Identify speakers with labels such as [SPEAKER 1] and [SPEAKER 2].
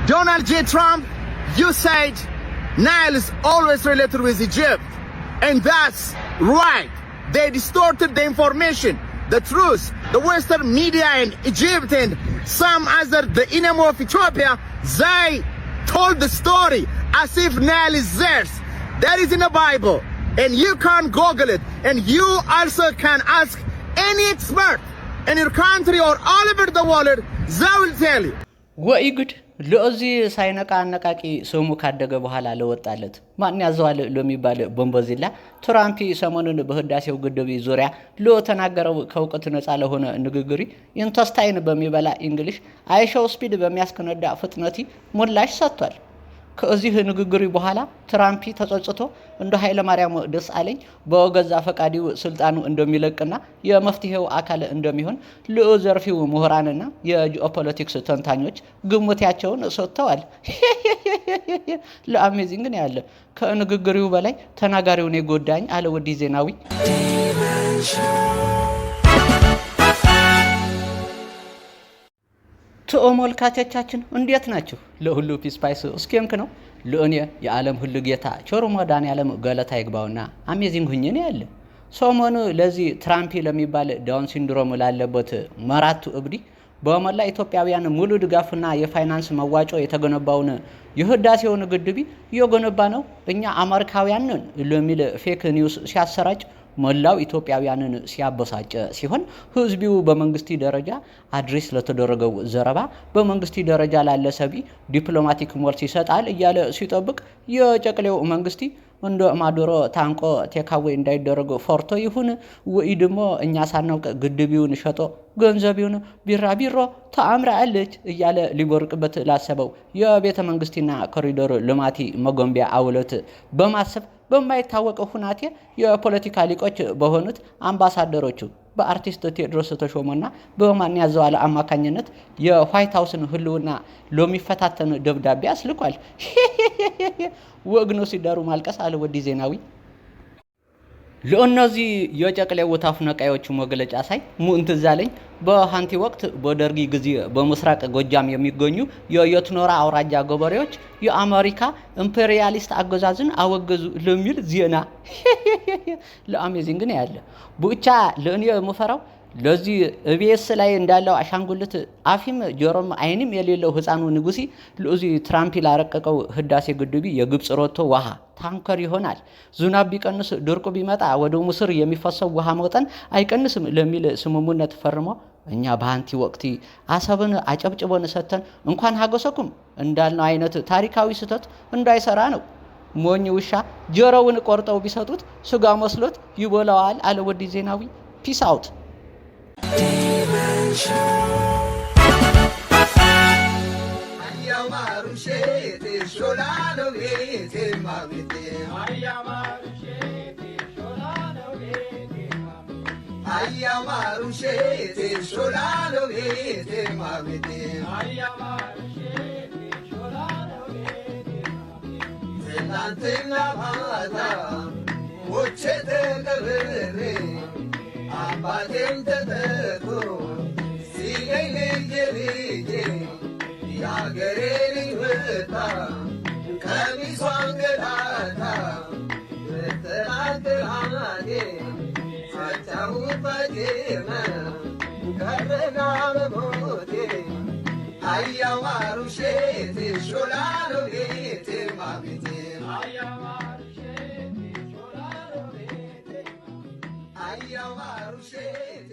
[SPEAKER 1] Donald J. Trump, you said Nile is always related with Egypt. And that's right. They distorted the information, the truth. The Western media and Egypt and some other, the enemy of Ethiopia, they told the story as if Nile is theirs. That is in the Bible. And you can Google it. And you also can ask any expert in your country or all over the world, they will tell you.
[SPEAKER 2] ወይ ጉድ ለዚ ሳይነቃ አነቃቂ ሰሙ ካደገ በኋላ ለወጣለት ማን ያዘዋል ለሚባል ቦምቦዚላ ትራምፕ ሰሞኑን በህዳሴው ግድብ ዙሪያ ለተናገረው ከውቀት ነፃ ለሆነ ንግግሪ ኢንተስታይን በሚበላ እንግሊሽ አይሾው ስፒድ በሚያስከነዳ ፍጥነቲ ሞላሽ ሰጥቷል። ከዚህ ንግግሩ በኋላ ትራምፕ ተጸጽቶ እንደ ኃይለ ማርያም ደሳለኝ በገዛ ፈቃዲው ስልጣኑ እንደሚለቅና የመፍትሄው አካል እንደሚሆን ለዘርፊው ምሁራንና የጂኦፖለቲክስ ተንታኞች ግምታቸውን ሰጥተዋል። ለአሜዚንግ ነው ያለ ከንግግሩ በላይ ተናጋሪው ነው ጎዳኝ አለ ወዲ ዜናዊ። ተመልካቾቻችን እንዴት ናችሁ? ለሁሉ ፒስ ፓይስ እስኪንክ ነው ለእኔ የዓለም ሁሉ ጌታ ቸሩ መድኃኒዓለም ገለታ ይግባውና አሜዚንግ ሁኜ ነው ያለ። ሰሞኑ ለዚህ ትራምፕ ለሚባል ዳውን ሲንድሮም ላለበት መራቱ እብዲ በመላ ኢትዮጵያውያን ሙሉ ድጋፍና የፋይናንስ መዋጮ የተገነባውን የህዳሴውን ግድብ የገነባ ነው እኛ አሜሪካውያን ነን ለሚል ፌክ ኒውስ ሲያሰራጭ መላው ኢትዮጵያውያንን ሲያበሳጨ ሲሆን ህዝቢው በመንግስቲ ደረጃ አድሬስ ለተደረገው ዘረባ በመንግስቲ ደረጃ ላለ ሰቢ ዲፕሎማቲክ ሞልስ ይሰጣል እያለ ሲጠብቅ የጨቅሌው መንግስቲ እንደ ማዶሮ ታንቆ ቴካዌ እንዳይደረግ ፎርቶ ይሁን ወይ ደሞ እኛ ሳናውቅ ግድቢውን ሸጦ ገንዘቢውን ቢራቢሮ ተአምራለች እያለ ሊቦርቅበት ላሰበው የቤተ መንግስቲና ኮሪዶር ልማቲ መገንቢያ አውለት በማሰብ በማይታወቀው ሁናቴ የፖለቲካ ሊቆች በሆኑት አምባሳደሮቹ በአርቲስት ቴዎድሮስ ተሾመና በማን ያዘዋል አማካኝነት የዋይት ሃውስን ህልውና ለሚፈታተን ደብዳቤ አስልቋል። ወግኖ ሲዳሩ ማልቀስ አለ ወዲ ዜናዊ። ለእነዚህ የጨቅሌው ታፍነቃዮቹ መግለጫ ሳይ ሙንት ዛለኝ በሃንቲ ወቅት በደርጊ ጊዜ በመስራቅ ጎጃም የሚገኙ የየትኖራ አውራጃ ገበሬዎች የአሜሪካ ኢምፔሪያሊስት አገዛዝን አወገዙ ለሚል ዜና ለአሜዚንግ ነው ያለ። ብቻ ለእኔ የምፈራው ለዚህ ኢቢኤስ ላይ እንዳለው አሻንጉልት አፊም ጆሮም አይንም የሌለው ህፃኑ ንጉሲ ለዚህ ትራምፕ ላረቀቀው ህዳሴ ግድብ የግብጽ ሮቶ ውሃ ታንከር ይሆናል። ዝናብ ቢቀንስ ድርቁ ቢመጣ ወደ ምስር የሚፈሰው ውሃ መጠን አይቀንስም ለሚል ስምሙነት ፈርሞ እኛ በአንቲ ወቅት አሰብን አጨብጭቦን ሰተን እንኳን ሀገሰኩም እንዳልነው አይነት ታሪካዊ ስህተት እንዳይሰራ ነው። ሞኝ ውሻ ጆሮውን ቆርጠው ቢሰጡት ስጋ መስሎት ይበላዋል አለ ወዲ ዜናዊ። ፒስ አውት።
[SPEAKER 3] አባቴም ተጠቶ ሲገኝ ልጄ ያገሬ ልጅ ወጣ ቀሚሷን ገላታ በተናገራኔ ሳጫውት ባጌመ ከረና በሞቴ አያማሩ ሼት ሾላሎ ቤቴ ማቤቴ አያማሩ ሼት ሾላሎ ቤቴ አያማሩ ሼት